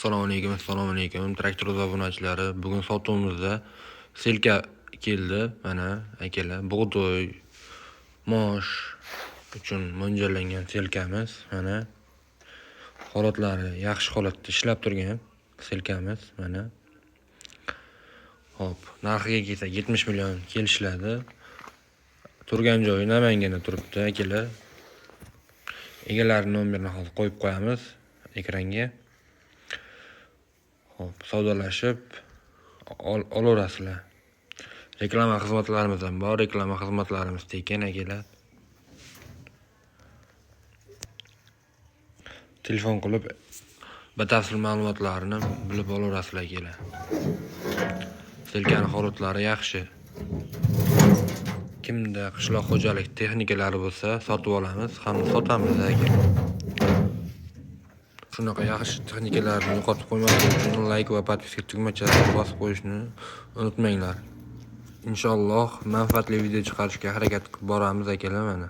Assalomu alaykum. Traktor obunachilari. Bugun sotuvimizda selka keldi. Mana akalar, bug'doy, mosh uchun mo'ljallangan selkamiz. Mana holatlari yaxshi holatda ishlab turgan selkamiz. Mana. Hop, narxiga kelsak 70 million kelishiladi. Turgan joyi Namanganda turibdi akalar. Egalarining nomerini hozir qo'yib qo'yamiz ekranga. Hop, savdolashib olaverasizlar. Reklama xizmatlarimiz ham bor. Reklama xizmatlarimiz tekin akalar. Telefon qilib batafsil ma'lumotlarni bilib olaverasizlar akalar. Selkaning holatlari yaxshi. Kimda qishloq xo'jalik texnikalari bo'lsa, sotib olamiz, hamda sotamiz akalar. Shunaqa yaxshi texnikalarni yo'qotib qo'ymaslik uchun like va podpiska tugmachasini bosib qo'yishni unutmanglar. Inshaalloh manfaatli video chiqarishga harakat qilib boramiz akalar mana.